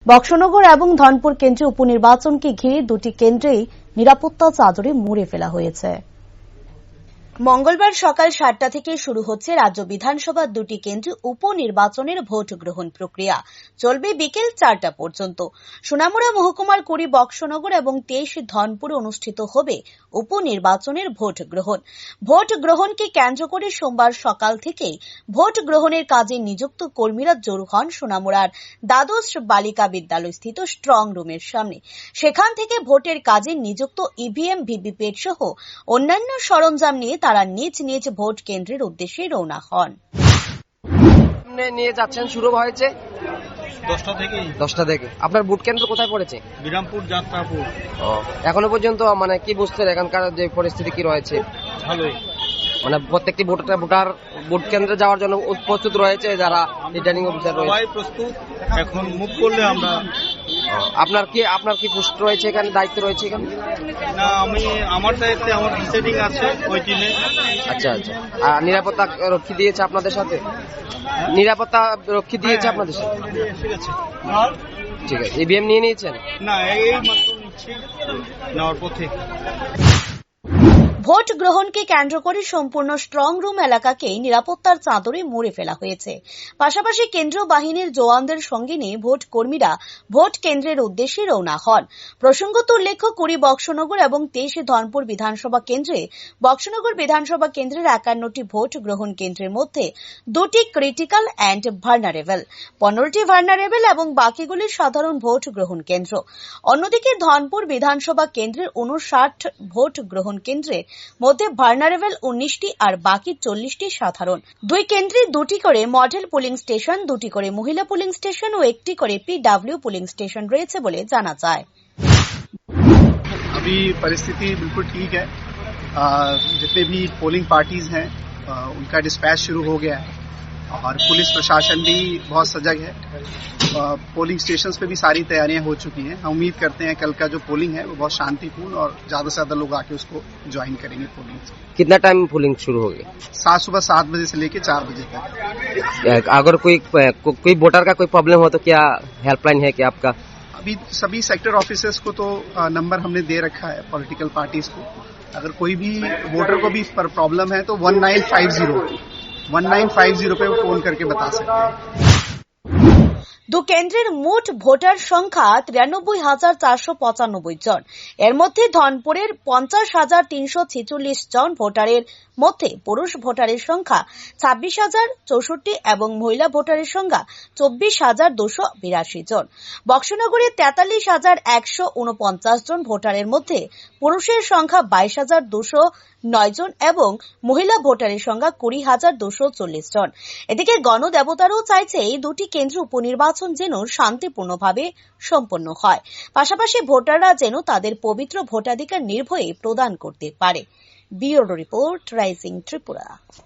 বক্সনগর এবং ধনপুর কেন্দ্রে উপনির্বাচনকে ঘিরে দুটি কেন্দ্রেই নিরাপত্তা চাদরে মুড়ে ফেলা হয়েছে। মঙ্গলবার সকাল 7টা থেকে শুরু হচ্ছে রাজ্য বিধানসভার দুটি কেন্দ্রে উপনির্বাচনের ভোট গ্রহণ প্রক্রিয়া। চলবে বিকেল 4টা পর্যন্ত। সোনামুড়া মহকুমার 20 বক্সনগর এবং 23 ধনপুরে অনুষ্ঠিত হবে উপনির্বাচনের ভোট গ্রহণ। ভোট গ্রহণকে কেন্দ্র করে সোমবার সকাল থেকেই ভোট গ্রহণের কাজে নিযুক্ত কর্মীরা জড়ো হন সোনামুড়ার দ্বাদশ বালিকা বিদ্যালয় স্থিত স্ট্রং রুমের সামনে। সেখান থেকে ভোটের কাজে নিযুক্ত ইভিএম, ভিভিপ্যাট সহ অন্যান্য সরঞ্জাম নিয়ে তারা নিজ নিজ ভোট কেন্দ্রের উদ্দেশ্যে রওনা হন। নিয়ে যাচ্ছেন শুরু হয়েছে 10টা থেকে। আপনার ভোট কেন্দ্র কোথায় পড়েছে? বিরামপুর, যাত্রাপুর। এখনো পর্যন্ত কি বুঝছেন এখানকার যে পরিস্থিতি কি রয়েছে? ভালোই, প্রত্যেকটি ভোটার ভোট কেন্দ্রে যাওয়ার জন্য প্রস্তুত রয়েছে, যারা রিটার্নিং অফিসার রয়েছে সবাই প্রস্তুত। এখন মুভ করলে আমরা। আপনার কি পোস্ট রয়েছে এখানে, দায়িত্ব রয়েছে এখানে? না, আমার দায়িত্বে আমার সেটিং আছে ওই টিমে। আচ্ছা। আর নিরাপত্তা রক্ষী দিয়েছে আপনাদের সাথে? নিরাপত্তা রক্ষী দিয়েছে আপনাদের সাথে? ঠিক আছে। ইভিএম নিয়ে নিয়েছেন? না, এই মাত্র নিচ্ছি, নেওয়ার পথে। ভোট গ্রহণকে কেন্দ্র করে সম্পূর্ণ স্ট্রং রুম এলাকাকেই নিরাপত্তার চাদরে মুড়ে ফেলা হয়েছে। পাশাপাশি কেন্দ্রীয় বাহিনীর জওয়ানদের সঙ্গে নিয়ে ভোট কর্মীরা ভোট কেন্দ্রের উদ্দেশ্যে রওনা হন। প্রসঙ্গত উল্লেখ্য, 20 বক্সনগর এবং 23 ধনপুর বিধানসভা কেন্দ্রে বক্সনগর বিধানসভা কেন্দ্রের 51টি ভোট গ্রহণ কেন্দ্রের মধ্যে 2টি ক্রিটিক্যাল অ্যান্ড ভার্নারেবল, 15টি ভার্নারেবল এবং বাকিগুলি সাধারণ ভোট গ্রহণ কেন্দ্র। অন্যদিকে ধনপুর বিধানসভা কেন্দ্রের 59 ভোট গ্রহণ কেন্দ্রের মধ্যে ভার্নারেবল 19টি আর বাকি 40টি সাধারণ। দুই কেন্দ্রে 2টি করে মডেল পোলিং স্টেশন, 2টি করে মহিলা পোলিং স্টেশন ও 1টি করে পিডব্লিউ পোলিং স্টেশন রয়েছে বলে জানা যায়। अभी परिस्थिति बिल्कुल ठीक है। जितने भी पोलिंग पार्टीज हैं उनका डिस्पैच शुरू हो गया है और पुलिस प्रशासन भी बहुत सजग है। पोलिंग स्टेशंस पे भी सारी तैयारियां हो चुकी हैं। हम उम्मीद करते हैं कल का जो पोलिंग है वो बहुत शांतिपूर्ण और ज्यादा से ज्यादा लोग आके उसको ज्वाइन करेंगे पोलिंग से। कितना टाइम पोलिंग शुरू होगी? सुबह 7 बजे से लेकर 4 बजे तक। अगर कोई वोटर का कोई प्रॉब्लम हो तो क्या हेल्पलाइन है क्या आपका? अभी सभी सेक्टर ऑफिसर्स को तो नंबर हमने दे रखा है पॉलिटिकल पार्टीज को। अगर कोई भी वोटर को भी प्रॉब्लम है तो 1950 पे फोन करके बता सकते हैं। দু কেন্দ্রের মোট ভোটার সংখ্যা 93,495 জন। এর মধ্যে ধনপুরের 50,346 জন ভোটারের মধ্যে পুরুষ ভোটারের সংখ্যা 26,064 এবং মহিলা ভোটারের সংখ্যা 24,282 জন। বক্সনগরে 43,149 জন ভোটারের মধ্যে পুরুষের সংখ্যা 22,209 জন এবং মহিলা ভোটারের সংখ্যা 20,240 জন। এদিকে গণদেবতারাও চাইছে এই দুটি কেন্দ্র উপনির্বাচন যেন শান্তিপূর্ণভাবে সম্পন্ন হয়, পাশাপাশি ভোটাররা যেন তাদের পবিত্র ভোটাধিকার নির্ভয়ে প্রদান করতে পারে। Bureau report, rising Tripura.